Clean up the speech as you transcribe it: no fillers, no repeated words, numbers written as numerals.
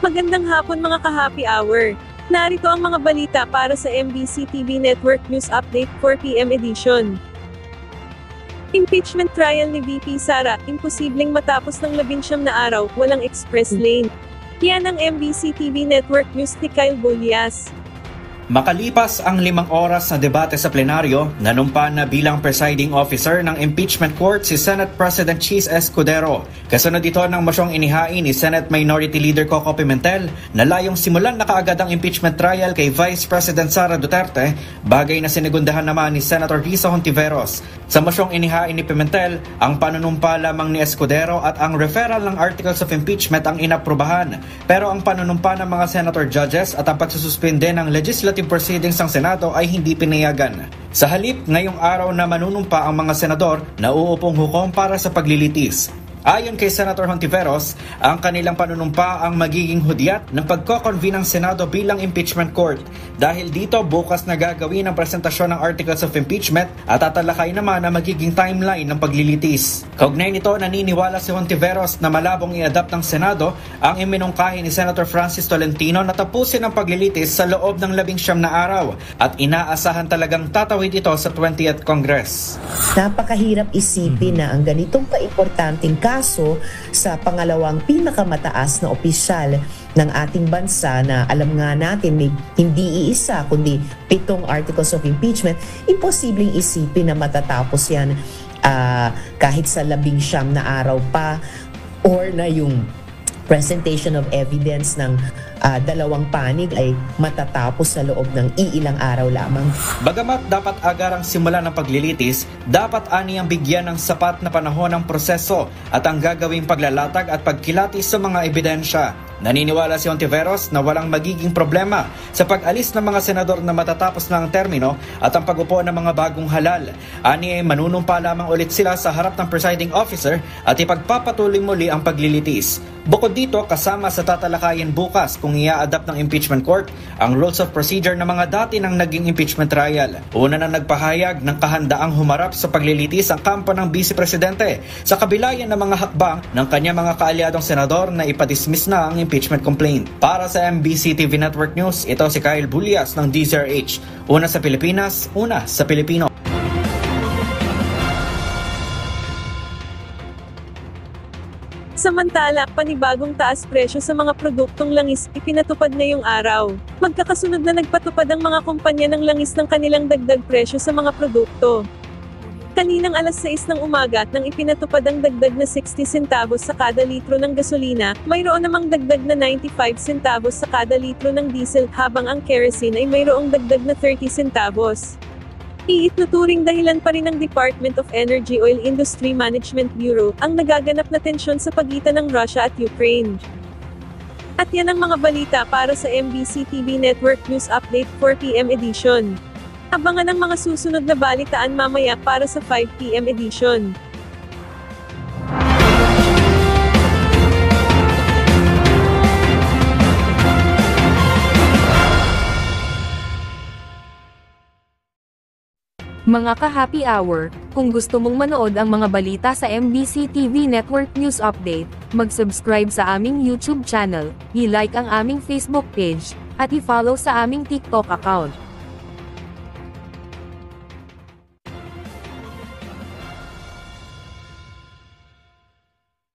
Magandang hapon mga ka-happy hour. Narito ang mga balita para sa MBC TV Network News Update 4 PM edition. Impeachment trial ni VP Sara, imposibleng matapos ng 19 na araw, walang express lane. Yan ang MBC TV Network News ni Kyle Bulias. Makalipas ang 5 oras na debate sa plenaryo, nanumpa na bilang presiding officer ng impeachment court si Senate President Chis Escudero. Kasunod ito ng mosyong inihain ni Senate Minority Leader Coco Pimentel na layong simulan na kaagad ang impeachment trial kay Vice President Sara Duterte, bagay na sinigundahan naman ni Senator Risa Hontiveros. Sa mosyong inihain ni Pimentel, ang panunumpa lamang ni Escudero at ang referral ng articles of impeachment ang inaprubahan. Pero ang panunumpa ng mga senator judges at ang pagsususpinde ng legislative proceedings ng Senado ay hindi pinayagan. Sa halip, ngayong araw na manunumpa ang mga senador na uupong hukom para sa paglilitis. Ayon kay Senator Hontiveros, ang kanilang panunumpa ang magiging hudyat ng pagko-convene ng Senado bilang impeachment court. Dahil dito, bukas na gagawin ang presentasyon ng articles of impeachment at tatalakay naman ang magiging timeline ng paglilitis. Kaugnay nito, naniniwala si Hontiveros na malabong i-adapt ng Senado ang iminungkahi ni Senator Francis Tolentino na tapusin ang paglilitis sa loob ng 19 na araw at inaasahan talagang tatawid ito sa 20th Congress. Napakahirap isipin na ang ganitong kaimportanteng kaso sa pangalawang pinakamataas na opisyal ng ating bansa na alam nga natin may hindi iisa kundi 7 articles of impeachment, imposibleng isipin na matatapos yan kahit sa 19 na araw pa or na yung presentation of evidence ng dalawang panig ay matatapos sa loob ng iilang araw lamang. Bagamat dapat agarang simula ng paglilitis, dapat aniyang bigyan ng sapat na panahon ang proseso at ang gagawing paglalatag at pagkilatis sa mga ebidensya. Naniniwala si Hontiveros na walang magiging problema sa pag-alis ng mga senador na matatapos na ang termino at ang pag-upo ng mga bagong halal. Ani ay manunumpa lamang ulit sila sa harap ng presiding officer at ipagpapatuloy muli ang paglilitis. Bukod dito, kasama sa tatalakayin bukas kung i-adapt ng impeachment court ang rules of procedure ng mga dati ng naging impeachment trial. Una na nagpahayag ng kahandaang humarap sa paglilitis ang kampo ng Vice Presidente sa kabilayan ng mga hakbang ng kanyang mga kaalyadong senador na ipadismiss na ang impeachment complaint. Para sa MBC TV Network News, ito si Kyle Bulias ng DZRH. Una sa Pilipinas, una sa Pilipino. Samantala, panibagong taas presyo sa mga produktong langis, ipinatupad na yung araw. Magkakasunod na nagpatupad ang mga kumpanya ng langis ng kanilang dagdag presyo sa mga produkto. Kaninang alas 6 ng umaga nang ipinatupad ang dagdag na 60 centavos sa kada litro ng gasolina, mayroon namang dagdag na 95 centavos sa kada litro ng diesel, habang ang kerosene ay mayroong dagdag na 30 centavos. Iituturing dahilan pa rin ng Department of Energy Oil Industry Management Bureau ang nagaganap na tensyon sa pagitan ng Russia at Ukraine. At yan ang mga balita para sa MBC TV Network News Update 4 PM edition. Abangan ang mga susunod na balitaan mamaya para sa 5 PM edition. Mga ka-happy hour, kung gusto mong manood ang mga balita sa MBC TV Network News Update, mag-subscribe sa aming YouTube channel, i-like ang aming Facebook page, at i-follow sa aming TikTok account.